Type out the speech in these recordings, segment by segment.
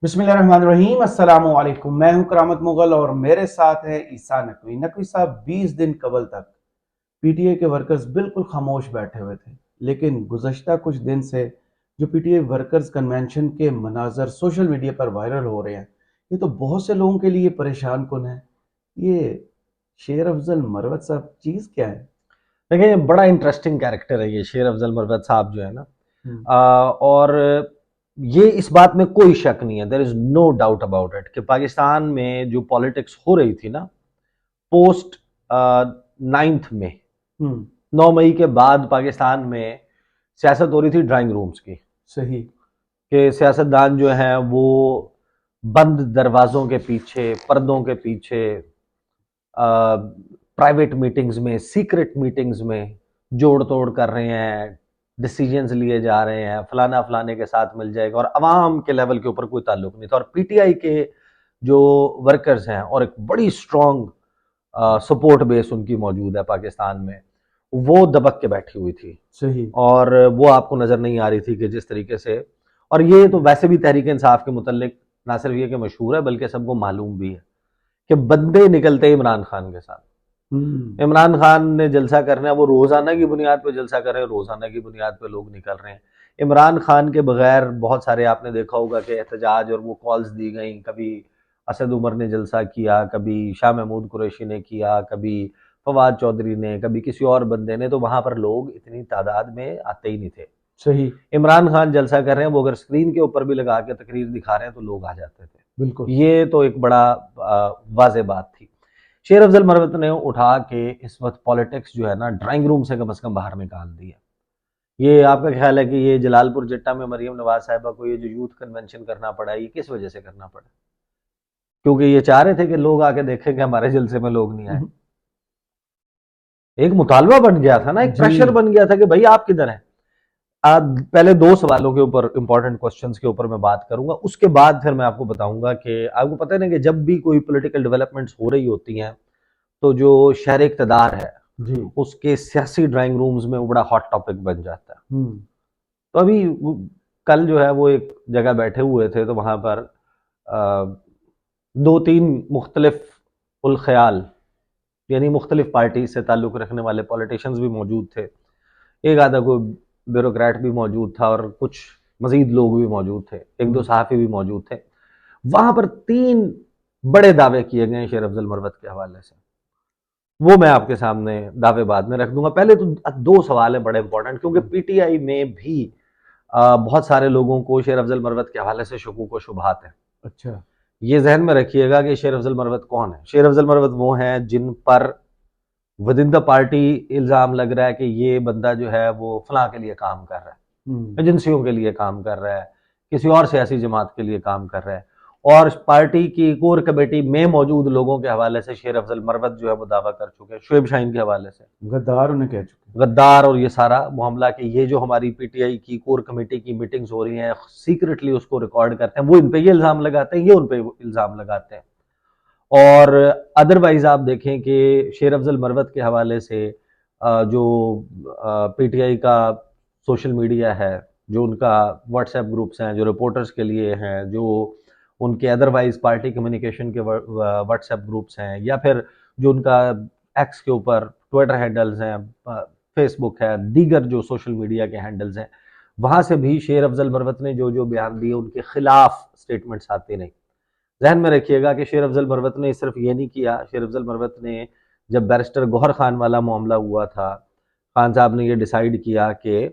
बिस्मिल्लाहिर्रहमानिर्रहीम। अस्सलामु अलैकुम। मैं हूं करामत मुगल और मेरे साथ है ईसा नकवी। नकवी साहब, 20 दिन कबल तक पीटीआई के वर्कर्स बिल्कुल खामोश बैठे हुए थे, लेकिन गुज़श्ता कुछ दिन से जो पीटीआई वर्कर्स कन्वेंशन के मनाजर सोशल मीडिया पर वायरल हो रहे हैं, ये तो बहुत से लोगों के लिए परेशान कुन है। ये शेर अफजल मरवत साहब चीज़ क्या है? देखिए, ये बड़ा इंटरेस्टिंग कैरेक्टर है ये शेर अफजल मरवत साहब जो है ना। हम्म। और ये इस बात में कोई शक नहीं है, there is no doubt about it कि पाकिस्तान में जो पॉलिटिक्स हो रही थी ना, पोस्ट 9 में, हम्म। 9 मई के बाद पाकिस्तान में सियासत हो रही थी ड्राइंग रूम्स की। सही। कि सियासतदान जो हैं वो बंद दरवाजों के पीछे, पर्दों के पीछे, प्राइवेट मीटिंग्स में, सीक्रेट मीटिंग्स में जोड़ तोड़ कर रहे हैं, डिसीजंस लिए जा रहे हैं, फलाना फलाने के साथ मिल जाएगा, और अवाम के लेवल के ऊपर कोई ताल्लुक नहीं था। और पीटीआई के जो वर्कर्स हैं और एक बड़ी स्ट्रॉन्ग सपोर्ट बेस उनकी मौजूद है पाकिस्तान में, वो दबक के बैठी हुई थी। सही। और वो आपको नजर नहीं आ रही थी कि जिस तरीके से, और ये तो वैसे भी तहरीक इंसाफ के मुतल्लिक ना सिर्फ ये कि मशहूर है बल्कि सबको मालूम भी है कि बंदे निकलते इमरान खान के साथ। इमरान खान ने जलसा करना है, वो रोजाना की बुनियाद पर जलसा कर रहे हैं, रोजाना की बुनियाद पर लोग निकल रहे हैं। इमरान खान के बगैर बहुत सारे आपने देखा होगा कि एहतजाज और वो कॉल्स दी गई, कभी असद उमर ने जलसा किया, कभी शाह महमूद कुरैशी ने किया, कभी फवाद चौधरी ने, कभी किसी और बंदे ने, तो वहां पर लोग इतनी तादाद में आते ही नहीं थे। सही। इमरान खान जलसा कर रहे हैं, वो अगर स्क्रीन के ऊपर भी लगा के तकरीर दिखा रहे हैं तो लोग आ जाते थे। बिल्कुल। ये तो एक बड़ा वाजे बात थी। शेर अफजल मरवत ने उठा के इस वक्त पॉलिटिक्स जो है ना ड्राइंग रूम से कम से कम बाहर निकाल दी है। ये आपका ख्याल है कि ये जलालपुर जट्टा में मरियम नवाज साहिबा को ये जो यूथ कन्वेंशन करना पड़ा, ये किस वजह से करना पड़ा? क्योंकि ये चाह रहे थे कि लोग आके देखें कि हमारे जलसे में लोग नहीं आए। एक मुतालबा बन गया था ना, एक जी। प्रेशर बन गया था कि भाई आप किधर हैं। अब पहले दो सवालों के ऊपर, इंपॉर्टेंट क्वेश्चंस के ऊपर मैं बात करूंगा, उसके बाद फिर मैं आपको बताऊंगा कि आपको पता है ना कि जब भी कोई पॉलिटिकल डेवलपमेंट्स हो रही होती हैं तो जो शहर इक़्तिदार है जी। उसके सियासी ड्राइंग रूम्स में वो बड़ा हॉट टॉपिक बन जाता है। हम्म। तो अभी कल जो है वो एक जगह बैठे हुए थे, तो वहां पर अ, दो तीन मुख्तलिफ उल ख्याल, यानी मुख्तलिफ पार्टी से ताल्लुक़ रखने वाले पॉलिटिशियंस भी मौजूद थे। एक आधा कोई ब्यूरोक्रेट भी मौजूद था और कुछ मजीद लोग भी मौजूद थे, एक दो सहाफ़ी भी मौजूद थे। वहां पर तीन बड़े दावे किए गए शेर अफजल मरवत के हवाले से। वो मैं आपके सामने दावे बाद में रख दूंगा। पहले तो दो सवाल है बड़े इंपॉर्टेंट, क्योंकि पीटीआई में भी बहुत सारे लोगों को शेर अफजल मरवत के हवाले से शकूक व शुबहात है। अच्छा। ये जहन में रखिएगा कि शेर अफजल मरवत कौन है। शेर अफजल मरवत वो हैं जिन पर विद इन द पार्टी इल्ज़ाम लग रहा है कि ये बंदा जो है वो फलां के लिए काम कर रहा है, एजेंसियों के लिए काम कर रहा है, किसी और सियासी जमात के लिए काम कर रहा है। और पार्टी की कोर कमेटी में मौजूद लोगों के हवाले से शेर अफजल मरवत जो है वो दावा कर चुके हैं, शुएब शाहीन के हवाले से गद्दार उन्हें कह चुके गद्दार, और ये सारा मामला कि ये जो हमारी पीटीआई की कोर कमेटी की मीटिंग्स हो रही हैं सीक्रेटली उसको रिकॉर्ड करते हैं, वो इन पे ये इल्ज़ाम लगाते हैं, ये उन पे इल्ज़ाम लगाते हैं। और अदरवाइज आप देखें कि शेर अफजल मरवत के हवाले से जो पीटीआई का सोशल मीडिया है, जो उनका व्हाट्सएप ग्रुप्स हैं, जो रिपोर्टर्स के लिए हैं, जो उनके अदरवाइज पार्टी कम्युनिकेशन के व्हाट्सएप ग्रुप्स हैं, या फिर जो उनका एक्स के ऊपर ट्विटर हैंडल्स हैं, फेसबुक है, दीगर जो सोशल मीडिया के हैंडल्स हैं, वहां से भी शेर अफजल मरवत ने जो जो बयान दिए उनके खिलाफ स्टेटमेंट्स आते नहीं। जहन में रखिएगा कि शेर अफजल मरवत ने सिर्फ ये नहीं किया। शेर अफजल मरवत ने, जब बैरिस्टर गौहर खान वाला मामला हुआ था, खान साहब ने ये डिसाइड किया कि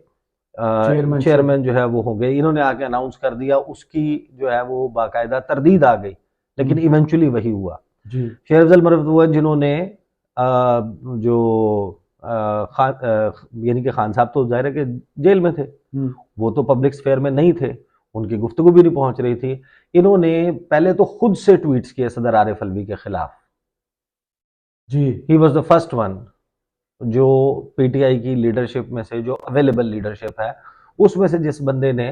चेयरमैन जो है वो हो गए, इन्होंने आके अनाउंस कर दिया, उसकी जो है वो बाकायदा तरदीद आ गई, लेकिन इवेंचुअली वही हुआ। जी। शेर अफजल मरवत वो जिन्होंने जो खान, यानी कि खान साहब तो जाहिर है कि जेल में थे, वो तो पब्लिक स्फेयर में नहीं थे, उनकी गुफ्तगू भी नहीं पहुंच रही थी। इन्होंने पहले तो खुद से ट्वीट्स किए सदर आरिफ अलवी के खिलाफ। जी। He was the first one जो पीटीआई की लीडरशिप में से, जो अवेलेबल लीडरशिप है उसमें से, जिस बंदे ने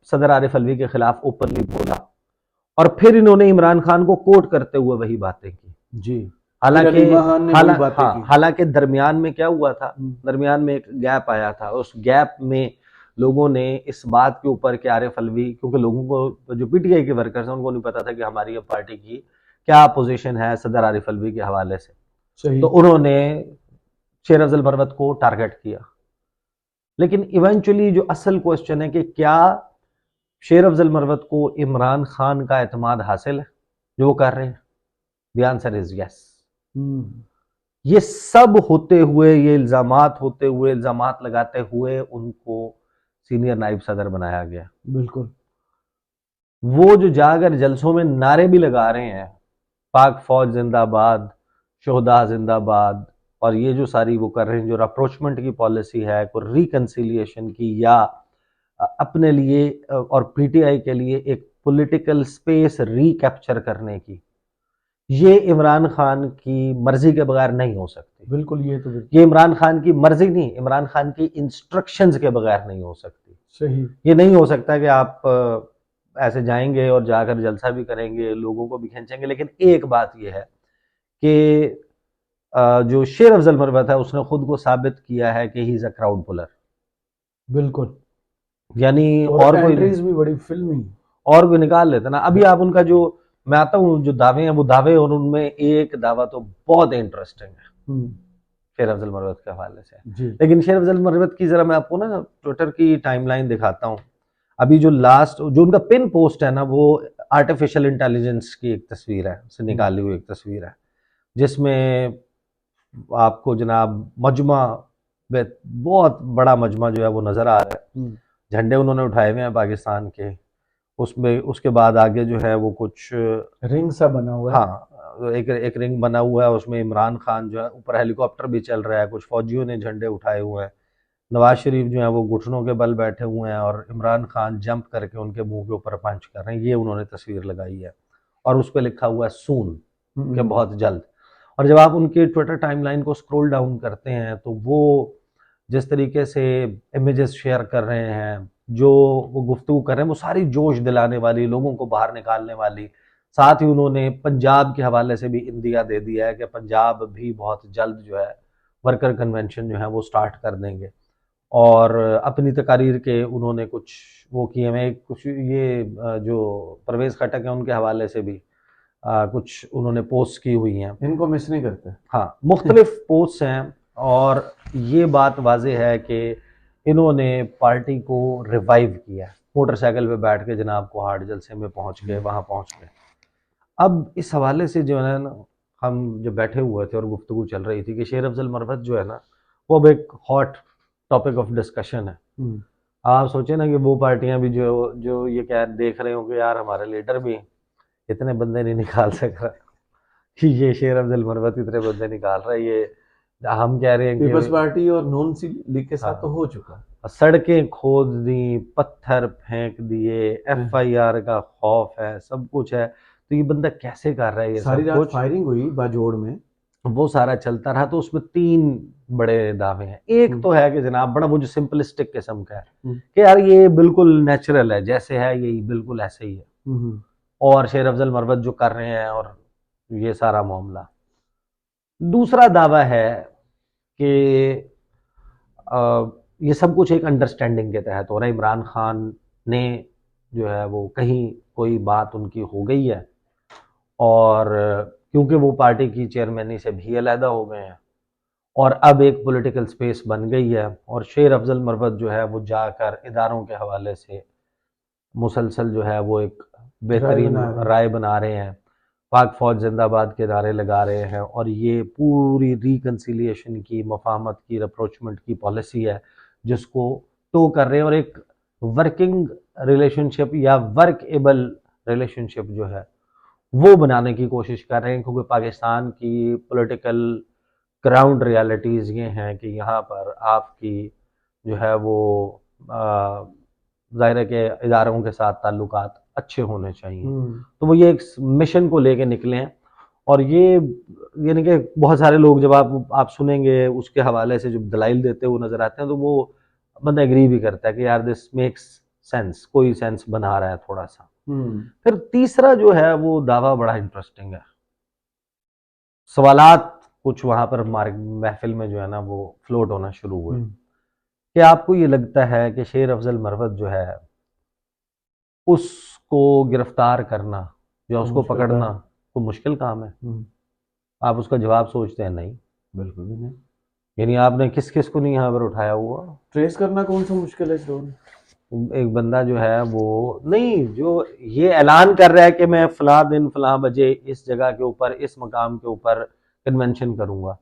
सदर आरिफ अलवी के खिलाफ ओपनली बोला। और फिर इन्होंने इमरान खान को कोट करते हुए वही बातें की। जी। हालांकि हाँ। हालांकि दरमियान में क्या हुआ था, दरमियान में एक गैप आया था, उस गैप में लोगों ने इस बात के ऊपर कि आरिफ अलवी, क्योंकि लोगों को जो पीटीआई के वर्कर्स हैं उनको नहीं पता था कि हमारी अब पार्टी की क्या पोजीशन है सदर आरिफ अलवी के हवाले से, सही। तो उन्होंने शेर अफजल मरवत को टारगेट किया। लेकिन इवेंचुअली जो असल क्वेश्चन है कि क्या शेर अफजल मरवत को इमरान खान का एतमाद हासिल है जो वो कर रहे हैं? The answer is yes. ये सब होते हुए, ये इल्जामात होते हुए, इल्जामात लगाते हुए उनको सीनियर नायब सदर बनाया गया। बिल्कुल। वो जो जाकर जलसों में नारे भी लगा रहे हैं, पाक फौज जिंदाबाद, शोहदा जिंदाबाद, और ये जो सारी वो कर रहे हैं, जो अप्रोचमेंट की पॉलिसी है, कोई रिकंसिलिएशन की, या अपने लिए और पीटीआई के लिए एक पॉलिटिकल स्पेस रिकैप्चर करने की, ये इमरान खान की मर्जी के बगैर नहीं हो सकती। बिल्कुल, ये तो ये इमरान खान की मर्जी नहीं, इमरान खान की इंस्ट्रक्शंस के बगैर नहीं हो सकती। सही। ये नहीं हो सकता कि आप ऐसे जाएंगे और जाकर जलसा भी करेंगे, लोगों को भी खींचेंगे। लेकिन एक बात यह है कि जो शेर अफजल मरवत है उसने खुद को साबित किया है कि he is a crowd puller. बिल्कुल। यानी और एंट्रीज भी बड़ी फिल्मी, और कोई निकाल लेते ना। अभी आप उनका जो, मैं आता हूँ, जो दावे हैं वो दावे, और उनमें एक दावा तो बहुत इंटरेस्टिंग है शेर अफजल मरवत के हवाले से जी। लेकिन शेर अफजल मरवत की जरा मैं आपको ना ट्विटर की टाइमलाइन दिखाता हूँ। अभी जो लास्ट जो उनका पिन पोस्ट है ना, वो आर्टिफिशियल इंटेलिजेंस की एक तस्वीर है, से निकाली हुई एक तस्वीर है, जिसमें आपको जनाब मजमा, बहुत बड़ा मजमा जो है वो नजर आ रहा है। झंडे उन्होंने उठाए हुए हैं पाकिस्तान के, उसमें उसके बाद आगे जो है वो कुछ रिंग सा बना हुआ है। हाँ, एक रिंग बना हुआ है, उसमें इमरान खान जो है, ऊपर हेलीकॉप्टर भी चल रहा है, कुछ फौजियों ने झंडे उठाए हुए हैं, नवाज शरीफ जो है वो घुटनों के बल बैठे हुए हैं, और इमरान खान जंप करके उनके मुंह के ऊपर पंच कर रहे हैं। ये उन्होंने तस्वीर लगाई है, और उस पर लिखा हुआ है सून, कि बहुत जल्द। और जब आप उनके ट्विटर टाइमलाइन को स्क्रॉल डाउन करते हैं तो वो जिस तरीके से इमेजेस शेयर कर रहे हैं, जो वो गुफ्तगू कर रहे हैं, वो सारी जोश दिलाने वाली, लोगों को बाहर निकालने वाली। साथ ही उन्होंने पंजाब के हवाले से भी इंदिया दे दिया है कि पंजाब भी बहुत जल्द जो है वर्कर कन्वेंशन जो है वो स्टार्ट कर देंगे। और अपनी तकारीर के उन्होंने कुछ वो किए हैं, कुछ ये जो परवेज़ खटक है उनके हवाले से भी कुछ उन्होंने पोस्ट की हुई हैं। इनको मिस नहीं करते। हाँ, मुख्तलिफ पोस्ट हैं, और ये बात वाजे है कि इन्होंने पार्टी को रिवाइव किया। मोटरसाइकिल पे बैठ के जनाब को हार्ड जलसे में पहुंच गए, वहां पहुंच गए। अब इस हवाले से जो है ना, हम जब बैठे हुए थे और गुफ्तगू चल रही थी कि शेर अफजल मरवत जो है ना, वो अब एक हॉट टॉपिक ऑफ डिस्कशन है। आप सोचे ना कि वो पार्टियां भी जो जो ये क्या देख रहे हो कि यार हमारे लीडर भी इतने बंदे नहीं निकाल सक रहा कि ये शेर अफजल मरवत इतने बंदे निकाल रहा है। ये हम कह रहे हैं कि पीपल्स पार्टी और नून लीग के साथ तो हो चुका, सड़कें खोद दी, पत्थर फेंक दिए, एफआईआर का खौफ है, सब कुछ है, तो ये बंदा कैसे कर रहा है ये सारी सब रात कुछ? फायरिंग हुई बाजोड़ में, वो सारा चलता रहा। तो उसमें तीन बड़े दावे हैं। एक तो है कि जनाब बड़ा वो जो सिंपलिस्टिक किस्म का है कि यार ये बिल्कुल नेचुरल है, जैसे है ये बिल्कुल ऐसे ही है, और शेर अफजल मरवत जो कर रहे हैं और ये सारा मामला। दूसरा दावा है कि ये सब कुछ एक अंडरस्टैंडिंग के तहत हो रहा है। इमरान खान ने जो है वो कहीं कोई बात उनकी हो गई है, और क्योंकि वो पार्टी की चेयरमैनी से भी अलहदा हो गए हैं, और अब एक पॉलिटिकल स्पेस बन गई है, और शेर अफजल मरवत जो है वो जाकर इदारों के हवाले से मुसलसल जो है वो एक बेहतरीन राय बना रहे हैं, पाक फौज जिंदाबाद के नारे लगा रहे हैं, और ये पूरी रिकन्सिलिएशन की, मफाहमत की, अप्रोचमेंट की पॉलिसी है जिसको टो कर रहे हैं, और एक वर्किंग रिलेशनशिप या वर्कएबल रिलेशनशिप जो है वो बनाने की कोशिश कर रहे हैं। क्योंकि पाकिस्तान की पॉलिटिकल ग्राउंड रियलिटीज़ ये हैं कि यहाँ पर आपकी जो है वो ज़ाहिर के इदारों के साथ ताल्लुकात अच्छे होने चाहिए। तो वो ये एक मिशन को लेके निकले हैं, और ये यानी कि बहुत सारे लोग जब आप सुनेंगे उसके हवाले से जब दलाइल देते हुए नजर आते हैं, तो वो बंदा एग्री भी करता है कि यार दिस मेक्स सेंस, कोई सेंस बना रहा है थोड़ा सा। फिर तीसरा जो है वो दावा बड़ा इंटरेस्टिंग है। सवालात कुछ वहां पर महफिल में जो है ना वो फ्लोट होना शुरू हुए कि आपको ये लगता है कि शेर अफजल मरवत जो है उसको गिरफ्तार करना या तो उसको मुश्किल पकड़ना काम। तो मुश्किल काम है? हम्म, आप उसका जवाब सोचते हैं नहीं। बिल्कुल भी नहीं। यानी आपने किस किस को नहीं यहाँ पर उठाया हुआ? ट्रेस करना कौन सा मुश्किल है इस रोल में? एक बंदा जो है वो नहीं, जो ये ऐलान कर रहा है कि मैं फला दिन फला बजे इस जगह के ऊपर इस मकाम के ऊपर कन्वेंशन करूंगा।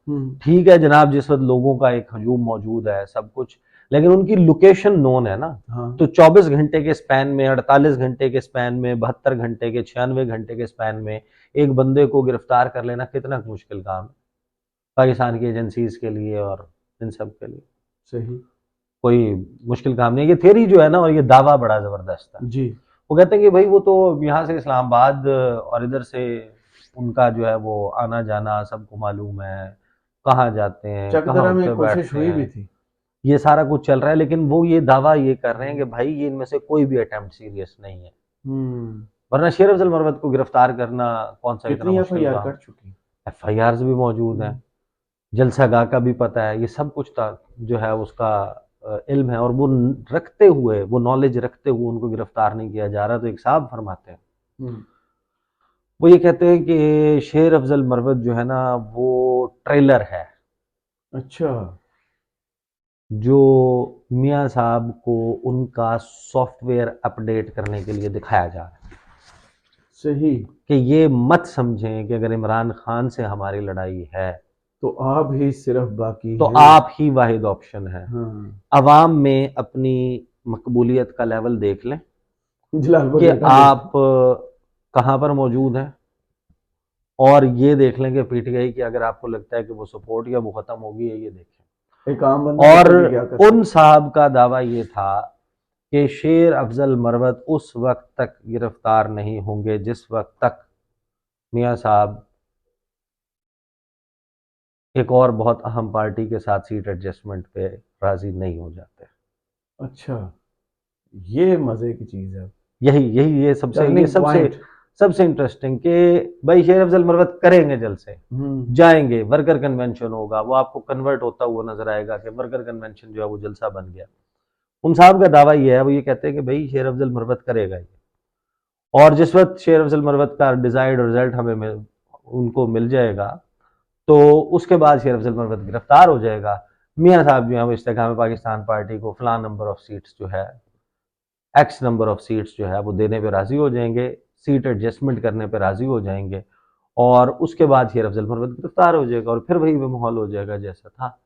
ठीक है जनाब, जिस वक्त लोगों का एक हजूम मौजूद है सब कुछ, लेकिन उनकी लोकेशन नोन है ना। हाँ। तो 24 घंटे के स्पैन में, 48 घंटे के स्पैन में, 72 घंटे के, 96 घंटे के स्पैन में एक बंदे को गिरफ्तार कर लेना कितना मुश्किल काम है पाकिस्तान की एजेंसीज के लिए और इन सब के लिए। सही। कोई मुश्किल काम नहीं है। ये थ्योरी जो है ना, और ये दावा बड़ा जबरदस्त है। जी। वो कहते हैं कि भाई वो तो यहाँ से इस्लामाबाद और इधर से उनका जो है वो आना जाना सबको मालूम है, कहाँ जाते हैं, कहाँ चकदरा में उठते कोशिश बैठते हुई भी हैं, थी। ये सारा कुछ चल रहा है। लेकिन वो ये दावा ये कर रहे हैं कि भाई ये इनमें से कोई भी अटेम्प्ट सीरियस नहीं है। हम्म। वरना शेर अफजल मरवत को गिरफ्तार करना कौन सा इतना कितनी मुश्किल एफआईआर काम? कट चुकी? FIRs भी मौजूद हैं, जलसा गाह का भी पता है, ये सब कुछ था जो है उसका इल्म है। और वो रखते हुए, वो नॉलेज रखते हुए उनको गिरफ्तार नहीं किया जा रहा। तो एक साहब फरमाते हैं, हम्म। वो ये कहते हैं कि शेर अफजल मरवत जो है ना वो ट्रेलर है अच्छा। जो मियाँ साहब को उनका सॉफ्टवेयर अपडेट करने के लिए दिखाया जा रहा है। सही। कि ये मत समझें कि अगर इमरान खान से हमारी लड़ाई है तो आप ही सिर्फ बाकी तो हैं। आप ही वाहिद ऑप्शन है। हाँ। अवाम में अपनी मकबूलियत का लेवल देख लें जलालपुर कि बेटा देख। आप कहाँ पर मौजूद हैं, और ये देख लें कि PTI की अगर आपको लगता है कि वो सपोर्ट या वो खत्म होगी है, ये देखें। एक आम बंदा और होकर भी क्या कर उन सकता। साहब का दावा ये था कि शेर अफजल मरवत उस वक्त तक गिरफ्तार नहीं होंगे जिस वक्त तक मियाँ साहब एक और बहुत अहम पार्टी के साथ सीट एडजस्टमेंट पे राजी नहीं हो जाते। अच्छा, ये मजे की चीज है। यही यही ये टर्निंग सबसे पॉइंट। सबसे इंटरेस्टिंग कि भाई शेर अफजल मरवत करेंगे जलसे, जाएंगे, वर्कर कन्वेंशन होगा, वो आपको कन्वर्ट होता हुआ नजर आएगा कि वर्कर कन्वेंशन जो है वो जलसा बन गया। उन साहब का दावा ये है, वो ये कहते हैं कि भाई शेर अफजल मरवत करेगा ये, और जिस वक्त शेर अफजल मरवत का डिजायर्ड रिजल्ट उनको मिल जाएगा तो उसके बाद शेर अफजल मरवत गिरफ्तार हो जाएगा। मियाँ साहब जो है वो इस्तेकाम पाकिस्तान पार्टी को फलां नंबर ऑफ सीट्स जो है, एक्स नंबर ऑफ सीट्स जो है वो देने पे राजी हो जाएंगे, सीट एडजस्टमेंट करने पे राजी हो जाएंगे, और उसके बाद शेर अफजल मरवत गिरफ्तार हो जाएगा, और फिर वही वो माहौल हो जाएगा जैसा था,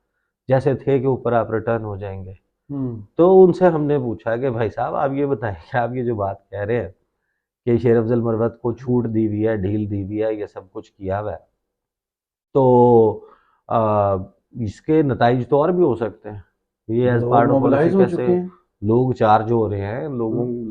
जैसे थे कि ऊपर आप रिटर्न हो जाएंगे। तो उनसे हमने पूछा कि भाई साहब आप ये बताएं कि आप ये जो बात कह रहे हैं कि शेर अफजल मरवत को छूट दी हुई है, ढील दी हुई है, ये सब कुछ किया हुआ है, तो आ, इसके नताइज तो और भी हो सकते हैं। ये एज लोग पार्ट ऑफ पॉलिसी मोबिलाइज हो कैसे चुके हैं। लोग चार्ज हो रहे हैं, हम्म,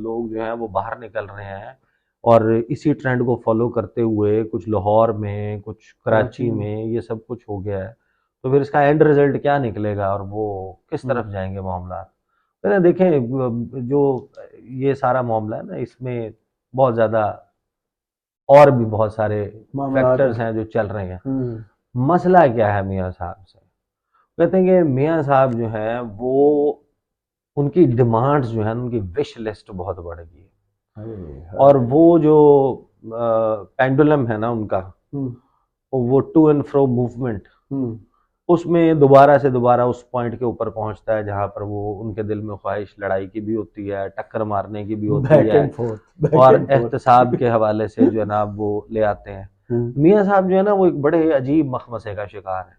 लोग जो हैं वो बाहर निकल रहे हैं, और इसी ट्रेंड को फॉलो करते हुए कुछ लाहौर में, कुछ कराची कराची में। में ये सब कुछ हो गया है। तो फिर इसका एंड रिजल्ट क्या निकलेगा और वो किस तरफ हम्म, जाएंगे मामला? तो देखें जो ये सारा मामला है ना, इसमें बहुत ज़्यादा और भी बहुत सारे मामलात फैक्टर्स हैं। हैं जो चल रहे हैं। हम्म। मसला क्या है मियाँ साहब से? कहते हैं कि मियाँ साहब जो हैं वो, उनकी डिमांड्स जो हैं, उनकी विश लिस्ट बहुत बढ़ गई है। हाय और हाय। वो जो पेंडुलम है ना उनका, हम्म। वो टू एंड फ्रो मूवमेंट, हम्म। उसमें दोबारा से दोबारा उस पॉइंट के ऊपर पहुंचता है जहां पर वो उनके दिल में ख्वाहिश लड़ाई की भी होती है, टक्कर मारने की भी होती बैक है, एंड फोर्थ, बैक और एंड फोर्थ। एहतसाब के हवाले से जो है ना वो ले आते हैं। मियाँ साहब जो है ना वो एक बड़े अजीब मखमसे का शिकार है।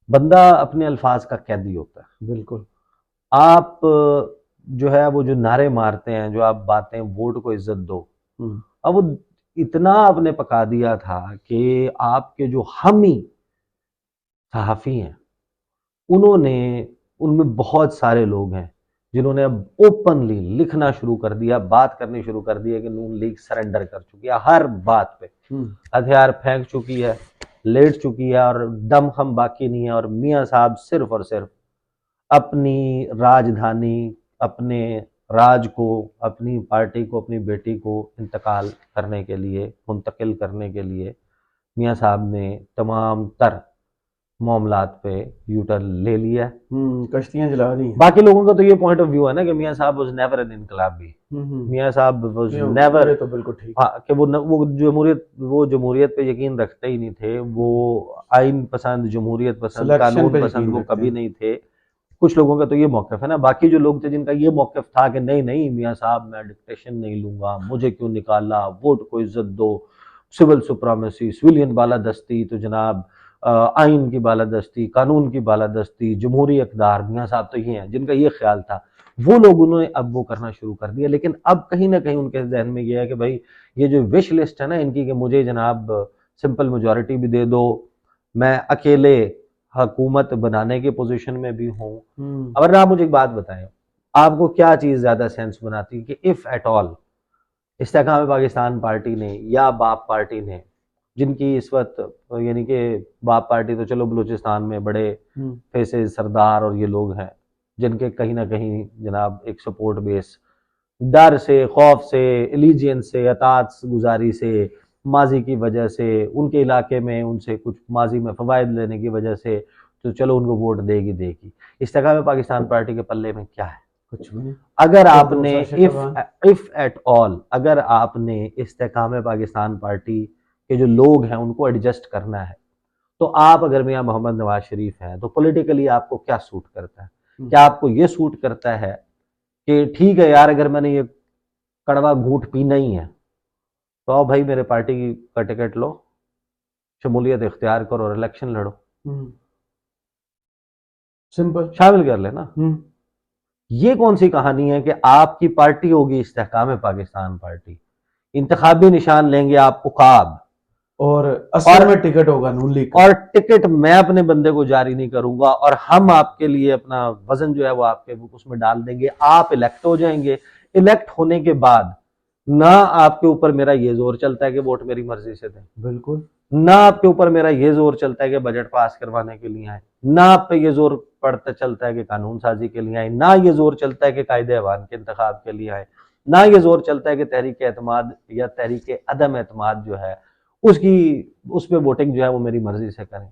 बंदा अपने अल्फाज का कैदी होता है। बिल्कुल। आप जो है वो जो नारे मारते हैं, जो आप बातें, वोट को इज्जत दो, हम्म। अब वो इतना आपने पका दिया था कि आपके जो हामी सहाफ़ी हैं उन्होंने, उनमें बहुत सारे लोग हैं जिन्होंने अब ओपनली लिखना शुरू कर दिया, बात करनी शुरू कर दी है कि नून लीग सरेंडर कर चुकी है हर बात पे, हथियार फेंक चुकी है, लेट चुकी है, और दम खम बाकी नहीं है। और मियाँ साहब सिर्फ और सिर्फ अपनी राजधानी, अपने राज को, अपनी पार्टी को, अपनी बेटी को इंतकाल करने के लिए, मुंतकिल करने के लिए मियाँ साहब ने तमाम तर मामलात पे यू टर्न ले लिया है। कश्तियां जला दी हैं। बाकी लोगों का तो ये पॉइंट ऑफ व्यू है ना कि मियां साहब वाज नेवर एन इनकलाबी, मियां साहब वाज नेवर, ये तो बिल्कुल ठीक है। हाँ, कि वो जमहूरियत पे यकीन रखते ही नहीं थे, वो आइन पसंद, जमहूरियत पसंद, सिलेक्शन कानून पे पसंद यकीन वो रखते कभी हैं। नहीं थे। कुछ लोगों का तो ये मौकफ है ना, बाकी जो लोग थे जिनका ये मौकफ था कि नहीं नहीं मियां साहब मैं डिक्टेशन नहीं लूंगा, मुझे क्यों निकाला, वोट को इज्जत दो, सिविल सुप्रीमेसी, सिविलियन बालादस्ती, तो जनाब आइन की बालादस्ती, कानून की बालादस्ती, जमहूरी इक़्तिदार, मियां साहब तो ये हैं जिनका ये ख्याल था, वो लोग उन्होंने अब वो करना शुरू कर दिया। लेकिन अब कहीं ना कहीं उनके जहन में ये है कि भाई ये जो विश लिस्ट है ना इनकी, कि मुझे जनाब सिंपल मेजोरिटी भी दे दो, मैं अकेले हुकूमत बनाने की पोजीशन में भी हूँ। अगर आप मुझे एक बात बताएं, आपको क्या चीज ज्यादा सेंस बनाती है कि if at all Istehkam Pakistan party ने या बाप पार्टी ने, जिनकी इस वक्त, यानी कि बाप पार्टी तो चलो बलूचिस्तान में बड़े फेसेस सरदार और ये लोग हैं जिनके कहीं ना कहीं जनाब एक सपोर्ट बेस, डर से, खौफ से, एलिजियंस से, अतात गुजारी से, माजी की वजह से, उनके इलाके में उनसे कुछ माजी में फवायद लेने की वजह से, तो चलो उनको वोट देगी देगी। इस्तेकाम पाकिस्तान पार्टी के पल्ले में क्या है? कुछ भी नहीं। अगर तो आपने दूसरा शिकवान। इफ एट ऑल अगर आपने इस्तेकाम पाकिस्तान पार्टी के जो लोग हैं उनको एडजस्ट करना है, तो आप अगर मियां मोहम्मद नवाज शरीफ हैं तो पॉलिटिकली आपको क्या सूट करता है? क्या आपको ये सूट करता है कि ठीक है यार, अगर मैंने ये कड़वा घूंट पीना ही है तो आओ भाई मेरे पार्टी का टिकट लो, शमूलियत इख्तियार करो और इलेक्शन लड़ो, सिंपल, शामिल कर लेना। ये कौन सी कहानी है कि आपकी पार्टी होगी इस्तेहकाम पाकिस्तान पार्टी, इंतखाबी निशान लेंगे आप उकाब, और असल में टिकट होगा नून लीग का, और टिकट मैं अपने बंदे को जारी नहीं करूंगा, और हम आपके लिए अपना वजन जो है वो आपके उसमें डाल देंगे, आप इलेक्ट हो जाएंगे। इलेक्ट होने के बाद ना आपके ऊपर मेरा ये जोर चलता है कि वोट मेरी मर्जी से दें, बिल्कुल, ना आपके ऊपर मेरा ये जोर चलता है कि बजट पास करवाने के लिए आए, ना आप पे ये जोर पड़ता चलता है कि कानून साजी के लिए आए, ना ये जोर चलता है कि कायदे अवान के इंतखाब के लिए आए, ना ये जोर चलता है कि तहरीक एतमाद या तहरीक अदम एतमाद जो है उसकी उस पर वोटिंग जो है वो मेरी मर्जी से करें।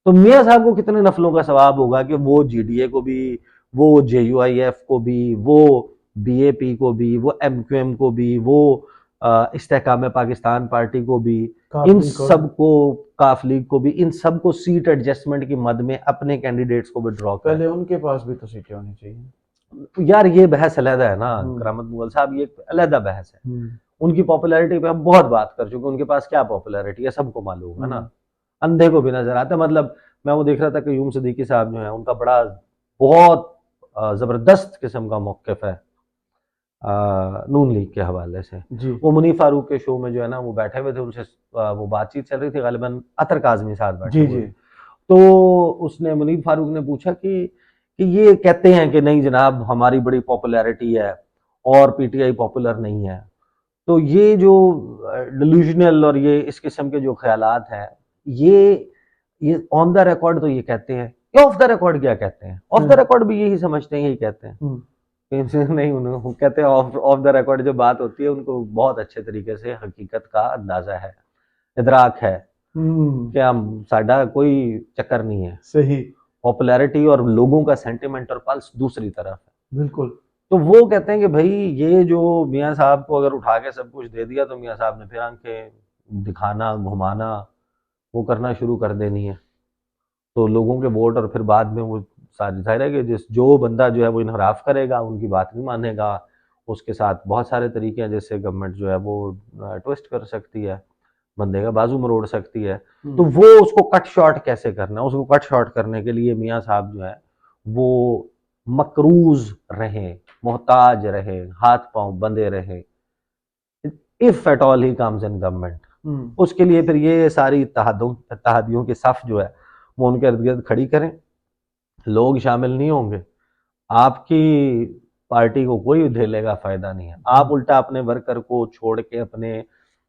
तो मियाँ साहब को कितने नफलों का सवाब होगा कि वो जीडीए को भी, वो जेयूआईएफ को भी, वो बीएपी को भी, वो एमक्यूएम को भी, वो इस्तेहकाम पाकिस्तान पार्टी को भी, इन सबको, काफ लीग को भी, इन सबको सीट एडजस्टमेंट की मद में अपने कैंडिडेट्स को विड्रॉ करें। पहले उनके पास भी तो सीटें होनी चाहिए यार ये बहस अलहदा है ना करामत मुगल साहब, ये अलहदा बहस है। उनकी पॉपुलैरिटी पे हम बहुत बात कर चुके, उनके पास क्या पॉपुलैरिटी है सबको मालूम है ना, अंधे को भी नजर आता है। मतलब मैं वो देख रहा था कि यूम सिद्दीकी साहब जो है उनका बड़ा बहुत जबरदस्त किस्म का मौक़िफ़ है नून लीग के हवाले से। वो मुनीफ फारूक के शो में जो है ना वो बैठे हुए थे, उनसे वो बातचीत चल रही थी, गालिबन अतर काज़मी साथ बैठे हुए, तो उसने मुनीफ फारूक ने पूछा कि ये कहते हैं कि नहीं जनाब हमारी बड़ी पॉपुलैरिटी है और पीटीआई पॉपुलर नहीं है, तो ये जो डिल्यूजनल और ये इस किस्म के जो ख्यालात हैं, ये ऑन द रिकॉर्ड तो ये कहते हैं, ऑफ द रिकॉर्ड क्या कहते हैं? ऑफ द रिकॉर्ड भी यही समझते हैं, यही कहते हैं नहीं, उन्हें कहते हैं ऑफ द रिकॉर्ड जो बात होती है उनको बहुत अच्छे तरीके से हकीकत का अंदाजा है, इदराक है कि हम साडा कोई चक्कर नहीं है, सही, पॉपुलैरिटी और लोगों का सेंटिमेंट और पल्स दूसरी तरफ है, बिल्कुल। तो वो कहते हैं कि भाई ये जो मियाँ साहब को अगर उठा के सब कुछ दे दिया तो मियाँ साहब ने फिर आंखें दिखाना, घुमाना, वो करना शुरू कर देनी है, तो लोगों के वोट, और फिर बाद में वो सारी जाहिर है कि जो बंदा जो है वो इनहराफ करेगा, उनकी बात नहीं मानेगा, उसके साथ बहुत सारे तरीके हैं जिससे गवर्नमेंट जो है वो ट्विस्ट कर सकती है, बंदे का बाजू मरोड़ सकती है। तो वो उसको कट शॉर्ट कैसे करना है, उसको कट शॉर्ट करने के लिए मियाँ साहब जो है वो मकरूज रहे, मोहताज रहे, हाथ पांव बंधे रहे, if at all he comes in government, उसके लिए फिर ये सारी इत्तेहादियों की सफ जो है वो उनके इर्द गिर्द खड़ी करें, लोग शामिल नहीं होंगे, आपकी पार्टी को कोई ढेले का फायदा नहीं है, आप उल्टा अपने वर्कर को छोड़ के अपने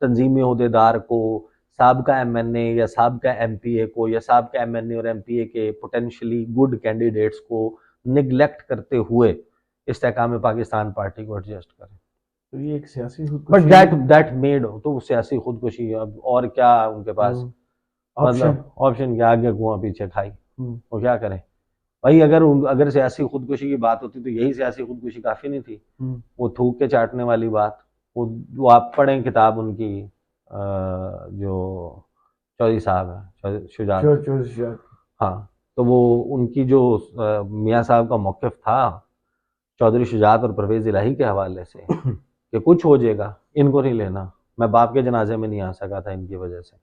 तंजीमी अहदेदार को, साबका एमएनए या साबका एमपीए को या साबका एमएनए और एमपीए के पोटेंशियली गुड कैंडिडेट्स को निगलेक्ट करते हुए इस्तेहकाम पाकिस्तान पार्टी को एडजस्ट करें। तो ये एक सियासी बट दैट मेड, तो सियासी खुदकुशी, अब और क्या उनके पास ऑप्शन। मतलब ऑप्शन के आगे कुआं पीछे खाई, वो क्या करें भाई। अगर सियासी खुदकुशी की बात होती तो यही सियासी खुदकुशी काफी नहीं थी। वो थूक के चाटने वाली बात, वो आप पढ़ें किताब उनकी, जो चौधरी साहब है शुजात, शुजात। हाँ, तो वो उनकी जो मियाँ साहब का मौक़िफ़ था चौधरी शुजात और परवेज़ इलाही के हवाले से कि कुछ हो जाएगा इनको नहीं लेना, मैं बाप के जनाजे में नहीं आ सका था इनकी वजह से,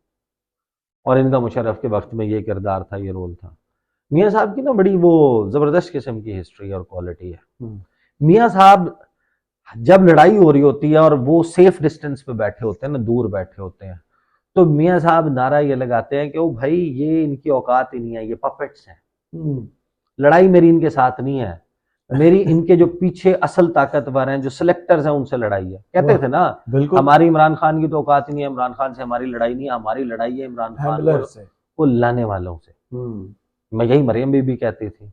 और इनका मुशर्रफ के वक्त में ये किरदार था, ये रोल था। मियाँ साहब की ना बड़ी वो ज़बरदस्त किस्म की हिस्ट्री और क्वालिटी है। मियाँ साहब जब लड़ाई हो रही होती है और वो सेफ डिस्टेंस पे बैठे होते हैं ना, दूर बैठे होते हैं, तो मियाँ साहब नारा ये लगाते हैं कि ओ भाई ये इनकी औकात ही नहीं है, ये पपेट्स हैं, लड़ाई मेरी इनके साथ नहीं है, मेरी इनके जो पीछे असल ताकतवर हैं, जो सिलेक्टर्स हैं, उनसे लड़ाई है। कहते थे ना, बिल्कुल। हमारी इमरान खान की तो औकात ही नहीं है, इमरान खान से हमारी लड़ाई नहीं है, हमारी लड़ाई है इमरान खान को लाने वालों से। मैं यही मरियम बीबी कहती थी,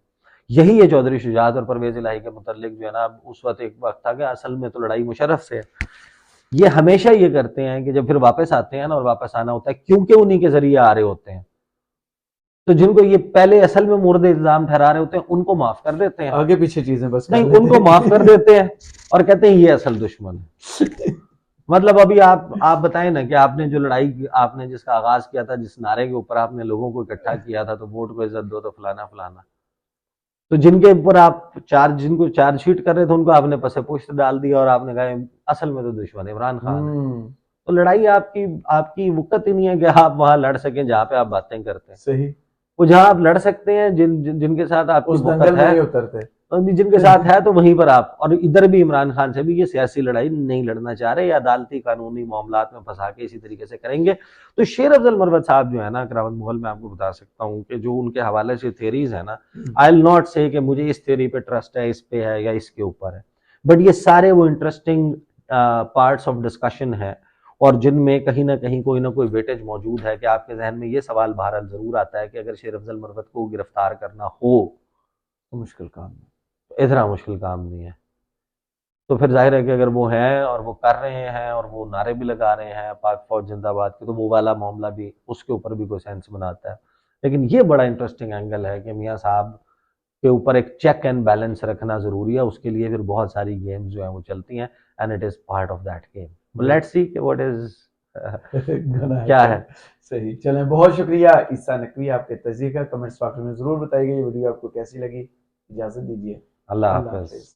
यही है चौधरी शुजात और परवेज इलाही के मुतल्लिक जो है ना, उस वक्त एक वक्त था कि असल में तो लड़ाई मुशर्रफ से है। ये हमेशा ये करते हैं कि जब फिर वापस आते हैं ना, और वापस आना होता है क्योंकि उन्हीं के जरिए आ रहे होते हैं, तो जिनको ये पहले असल में मुर्द इल्जाम ठहरा रहे होते हैं उनको माफ कर देते हैं, आगे पीछे चीजें बस नहीं उनको माफ कर देते हैं और कहते हैं ये असल दुश्मन है। मतलब अभी आप बताएं ना कि आपने जो लड़ाई आपने जिसका आगाज किया था, जिस नारे के ऊपर आपने लोगों को इकट्ठा किया था, तो वोट को इज्जत दो तो फलाना फलाना, तो जिनके ऊपर आप जिनको चार्जशीट कर रहे थे उनको आपने पसे पुष्ट डाल दिया और आपने कहा असल में तो दुश्मन इमरान खान है। तो लड़ाई आपकी आपकी वक़्त ही नहीं है कि आप वहां लड़ सकें जहां पे आप बातें करते हैं। सही। वो जहां आप लड़ सकते हैं जिनके साथ आपकी उस दंगल में नहीं उतरते, जिनके साथ है तो वहीं पर आप, और इधर भी इमरान खान से भी ये सियासी लड़ाई नहीं लड़ना चाह रहे, या अदालती कानूनी मामलात में फंसा के इसी तरीके से करेंगे। तो शेर अफजल मरवत साहब जो है ना, करावत मुगल में आपको बता सकता हूँ कि जो उनके हवाले से थेरीज है ना, आई विल नॉट से कि मुझे इस थेरी पे ट्रस्ट है, इस पे है या इसके ऊपर है, बट ये सारे वो इंटरेस्टिंग पार्ट्स ऑफ डिस्कशन है, और जिनमें कहीं ना कहीं कोई ना कोई वेटेज मौजूद है कि आपके जहन में ये सवाल बहरहाल जरूर आता है कि अगर शेर अफजल मरवत को गिरफ्तार करना हो तो मुश्किल काम नहीं, इतना मुश्किल काम नहीं है। तो फिर जाहिर है कि अगर वो हैं और वो कर रहे हैं और वो नारे भी लगा रहे हैं पाक फौज जिंदाबाद के, तो वो वाला मामला भी उसके ऊपर भी कोई सेंस बनाता है। लेकिन ये बड़ा इंटरेस्टिंग एंगल है कि मियाँ साहब के ऊपर एक चेक एंड बैलेंस रखना जरूरी है, उसके लिए फिर बहुत सारी गेम्स जो है वो चलती हैं, and it is part of that game. Let's see what is क्या है। सही। चलें, बहुत शुक्रिया ईसा नकवी, आपके तज़किया कमेंट्स बॉक्स में जरूर बताइएगा ये वीडियो आपको कैसी लगी। इजाजत दीजिए, अल्लाह अल्लाह हाफिज। हाफिज।